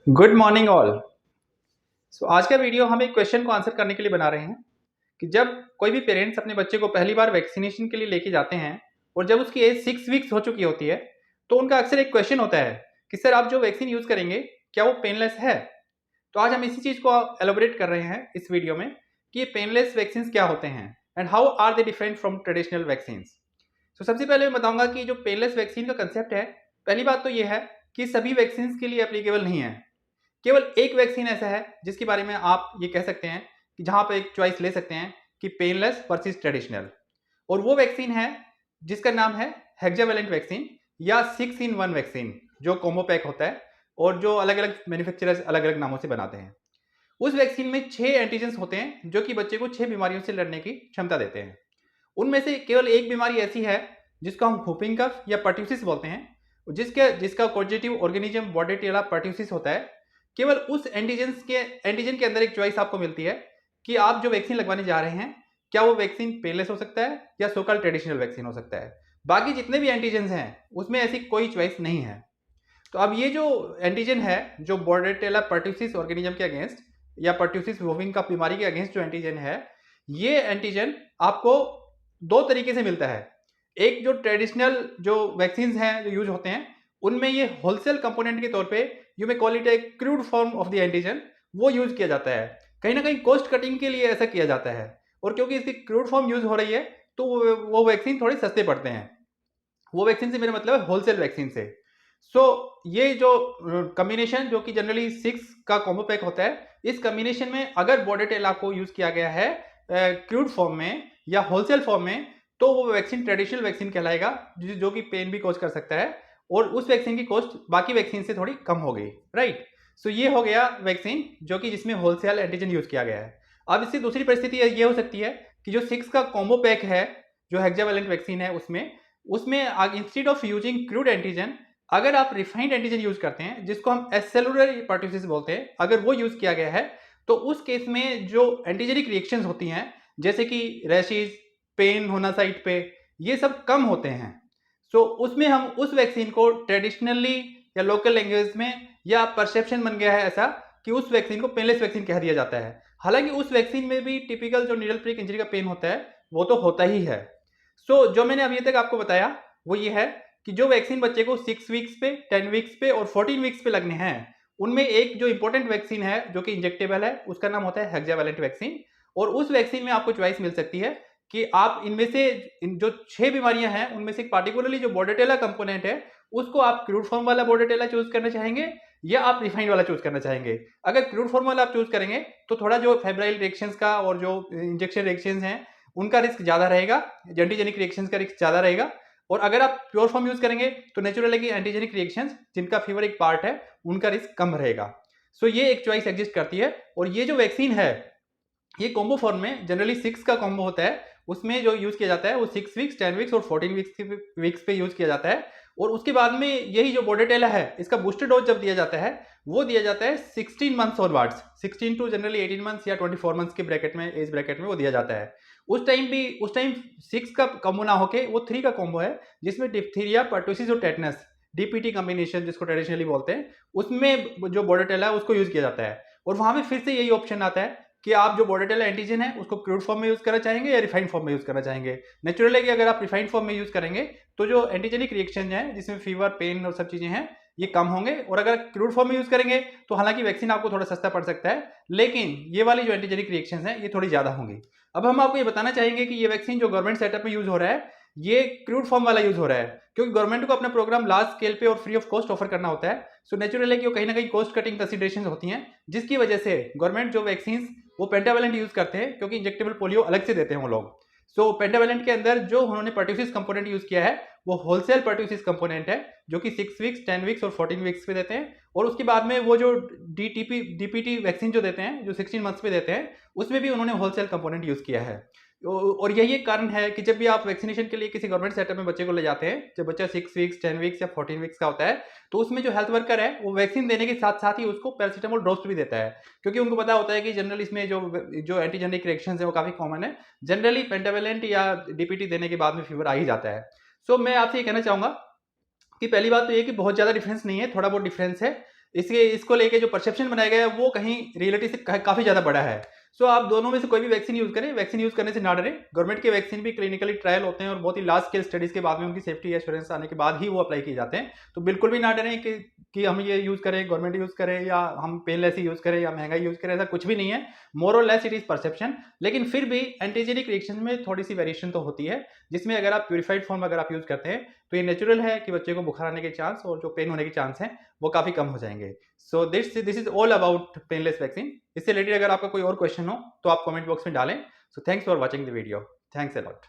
Good morning all. आज का video हम एक क्वेश्चन को आंसर करने के लिए बना रहे हैं कि जब कोई भी पेरेंट्स अपने बच्चे को पहली बार वैक्सीनेशन के लिए लेके जाते हैं और जब उसकी एज 6 वीक्स हो चुकी होती है तो उनका अक्सर एक क्वेश्चन होता है कि सर आप जो वैक्सीन यूज़ करेंगे क्या वो पेनलेस है। तो आज हम इसी चीज़ को एलोबरेट कर रहे हैं इस वीडियो में कि ये पेनलेस वैक्सीन क्या होते हैं and how are they different from traditional vaccine. सबसे पहले मैं बताऊंगा कि जो पेनलेस वैक्सीन का कंसेप्ट है, पहली बात तो ये है कि सभी वैक्सीन के लिए एप्लीकेबल नहीं है। केवल एक वैक्सीन ऐसा है जिसके बारे में आप ये कह सकते हैं कि जहां पर एक चॉइस ले सकते हैं कि पेनलेस वर्सेस ट्रेडिशनल, और वो वैक्सीन है जिसका नाम है हेक्सावेलेंट वैक्सीन या 6 in 1 वैक्सीन, जो कॉम्बो पैक होता है और जो अलग अलग मैन्युफैक्चरर्स अलग अलग नामों से बनाते हैं। उस वैक्सीन में 6 एंटीजेंस होते हैं जो कि बच्चे को 6 बीमारियों से लड़ने की क्षमता देते हैं। उनमें से केवल एक बीमारी ऐसी है जिसको हम व्हूपिंग कफ या पर्ट्यूसिस बोलते हैं, जिसका पॉजिटिव ऑर्गेनिज्म बॉर्डेटेला पर्ट्यूसिस होता है। केवल उस एंटीजन के अंदर एक चॉइस आपको मिलती है कि आप जो वैक्सीन लगवाने जा रहे हैं क्या वो वैक्सीन पेनलेस हो सकता है या सोकल ट्रेडिशनल वैक्सीन हो सकता है। बाकी जितने भी एंटीजन हैं उसमें ऐसी कोई चॉइस नहीं है। तो अब ये जो एंटीजन है, जो बॉर्डेटेला पर्ट्यूसिस ऑर्गेनिज्म के अगेंस्ट या पर्ट्यूसिस व्हूपिंग कफ बीमारी के अगेंस्ट जो एंटीजन है, ये एंटीजन आपको दो तरीके से मिलता है। एक जो ट्रेडिशनल जो वैक्सीन हैं जो यूज होते हैं उनमें ये होलसेल कंपोनेंट के तौर पे you may call it A crude form of the antigen, वो यूज किया जाता है। कहीं ना कहीं कॉस्ट कटिंग के लिए ऐसा किया जाता है, और क्योंकि इसकी क्रूड फॉर्म यूज हो रही है तो वो वैक्सीन थोड़े सस्ते पड़ते हैं। वो वैक्सीन से मेरा मतलब है होलसेल वैक्सीन से। ये जो कॉम्बिनेशन जो कि जनरली 6 का कॉम्बो पैक होता है, इस कॉम्बिनेशन में अगर बॉर्डेटेला को यूज किया गया है क्रूड फॉर्म में या होलसेल फॉर्म में, तो वो वैक्सीन ट्रेडिशनल वैक्सीन कहलाएगा, जो कि पेन भी कॉज कर सकता है, और उस वैक्सीन की कॉस्ट बाकी वैक्सीन से थोड़ी कम हो गई। राइट। ये हो गया वैक्सीन जो कि जिसमें होलसेल एंटीजन यूज किया गया है। अब इसकी दूसरी परिस्थिति ये हो सकती है कि जो 6 का कॉम्बो पैक है, जो हेक्सावेलेंट वैक्सीन है, उसमें उसमें instead of using crude antigen, अगर आप रिफाइंड एंटीजन यूज करते हैं जिसको हम एसेलुलर पर्ट्यूसिस बोलते हैं, अगर वो यूज किया गया है तो उस केस में जो एंटीजेनिक रिएक्शंस होती हैं जैसे कि रैशेज, पेन होना साइट पे, ये सब कम होते हैं। उसमें हम उस वैक्सीन को ट्रेडिशनली या लोकल लैंग्वेज में, या परसेप्शन बन गया है ऐसा कि उस वैक्सीन को पेनलेस वैक्सीन कह दिया जाता है। हालांकि उस वैक्सीन में भी टिपिकल जो नीडल प्रिक इंजरी का पेन होता है वो तो होता ही है। जो मैंने अभी तक आपको बताया वो ये है कि जो वैक्सीन बच्चे को 6 वीक्स पे, 10 वीक्स पे और 14 वीक्स पे लगने हैं, उनमें एक जो इंपॉर्टेंट वैक्सीन है जो कि इंजेक्टेबल है, उसका नाम होता है हेक्सावेलेंट वैक्सीन। और उस वैक्सीन में आपको चॉइस मिल सकती है कि आप इनमें से जो 6 बीमारियां हैं उनमें से पार्टिकुलरली जो बॉर्डेटेला कंपोनेंट है उसको आप क्रूड फॉर्म वाला बॉर्डेटेला चूज करना चाहेंगे या आप रिफाइंड वाला चूज करना चाहेंगे। अगर क्रूड फॉर्म वाला आप चूज करेंगे तो थोड़ा जो फेब्राइल रिएक्शंस का और जो इंजेक्शन रिएक्शंस हैं उनका रिस्क ज्यादा रहेगा, एंटीजेनिक रिएक्शंस का रिस्क ज्यादा रहेगा। और अगर आप प्योर फॉर्म यूज करेंगे तो नेचुरल है कि एंटीजेनिक रिएक्शंस जिनका फीवर एक पार्ट है उनका रिस्क कम रहेगा। ये एक चॉइस एग्जिस्ट करती है। और ये जो वैक्सीन है ये कॉम्बो फॉर्म में जनरली 6 का कॉम्बो होता है, उसमें जो यूज किया जाता है वो 6 वीक्स, 10 वीक्स और 14 वीक्स पे यूज किया जाता है। और उसके बाद में यही जो बॉर्डेटेला है इसका बूस्टर डोज जब दिया जाता है वो दिया जाता है 16 मंथ्स और वार्ड्स, 16 टू जनरली 18 मंथ्स या 24 मंथ्स के ब्रैकेट में, एज ब्रैकेट में वो दिया जाता है। उस टाइम 6 का कॉम्बो ना होके वो 3 का कॉम्बो है जिसमें डिप्थीरिया, पर्टुसिस और टेटनस, डीपीटी कॉम्बिनेशन जिसको ट्रेडिशनली बोलते हैं, उसमें जो बॉर्डेटेला है उसको यूज किया जाता है। और वहां पे फिर से यही ऑप्शन आता है कि आप जो बॉर्डेटेला एंटीजन है उसको क्रूड फॉर्म में यूज करना चाहेंगे या रिफाइंड फॉर्म में यूज करना चाहेंगे। नेचुरल है कि अगर आप रिफाइंड फॉर्म में यूज करेंगे तो जो एंटीजेनिक रिएक्शन है जिसमें फीवर, पेन और सब चीजें हैं ये कम होंगे। और अगर क्रूड फॉर्म में यूज करेंगे तो हालांकि वैक्सीन आपको थोड़ा सस्ता पड़ सकता है, लेकिन ये वाली जो एंटीजेनिक रिएक्शन है ये थोड़ी ज्यादा होंगी। अब हम आपको ये बताना चाहेंगे कि ये वैक्सीन जो गवर्नमेंट सेटअप में यूज हो रहा है ये क्रूड फॉर्म वाला यूज हो रहा है, क्योंकि गवर्नमेंट को अपना प्रोग्राम लार्ज स्केल पे और फ्री ऑफ कॉस्ट ऑफर करना होता है। नेचुरल है कि कहीं ना कहीं कॉस्ट कटिंग कंसिडरेशन होती हैं, जिसकी वजह से गवर्नमेंट जो वैक्सीन वो पेंटावेलेंट यूज करते हैं, क्योंकि इंजेक्टेबल पोलियो अलग से देते हैं वो लोग। पेंटावेलेंट के अंदर जो उन्होंने पर्ट्यूसिस कंपोनेंट यूज किया है वो होलसेल पर्ट्यूसिस कंपोनेंट है जो कि 6 वीक्स, 10 वीक्स और 14 वीक्स पे देते हैं। और उसके बाद में वो जो डीपीटी वैक्सीन जो देते हैं, जो 16 मंथ्स पे देते हैं, उसमें भी उन्होंने होलसेल कंपोनेंट यूज किया है। और यही एक कारण है कि जब भी आप वैक्सीनेशन के लिए किसी गवर्नमेंट सेटअप में बच्चे को ले जाते हैं, जब बच्चा 6 वीक्स, 10 वीक्स या 14 वीक्स का होता है, तो उसमें जो हेल्थ वर्कर है वो वैक्सीन देने के साथ साथ ही उसको पैरासीटामोल ड्रॉप्स भी देता है, क्योंकि उनको पता होता है कि जनरली इसमें जो एंटीजेनिक रिएक्शंस है वो काफी कॉमन है। जनरली पेंटावेलेंट या डीपीटी देने के बाद में फीवर आ ही जाता है। मैं आपसे ये कहना चाहूंगा कि पहली बात तो ये कि बहुत ज्यादा डिफरेंस नहीं है, थोड़ा बहुत डिफरेंस है। इसको लेके जो परसेप्शन बनाया गया है वो कहीं रियलिटी से काफी ज्यादा बड़ा है। सो आप दोनों में से कोई भी वैक्सीन यूज करें, वैक्सीन यूज करने से ना डरें। गवर्नमेंट के वैक्सीन भी क्लिनिकली ट्रायल होते हैं और बहुत ही लार्ज स्केल स्टडीज के बाद में उनकी सेफ्टी एश्योरेंस आने के बाद ही वो अप्लाई किए जाते हैं। तो बिल्कुल भी ना डरें कि हम ये यूज करें, गवर्नमेंट यूज करे या हम पेनलेस ही यूज करें या महंगा यूज करें, ऐसा कुछ भी नहीं है। मोर और लेस इट इज परसेप्शन। लेकिन फिर भी एंटीजेनिक रिएक्शन में थोड़ी सी वेरिएशन तो होती है, जिसमें अगर आप प्यूरिफाइड फॉर्म अगर आप यूज करते हैं तो ये नेचुरल है कि बच्चे को बुखार आने के चांस और जो पेन होने के चांस हैं वो काफी कम हो जाएंगे। So this is all about painless vaccine. इससे रिलेटेड अगर आपका कोई और क्वेश्चन हो तो आप कमेंट बॉक्स में डालें। So thanks for watching the video. Thanks a lot.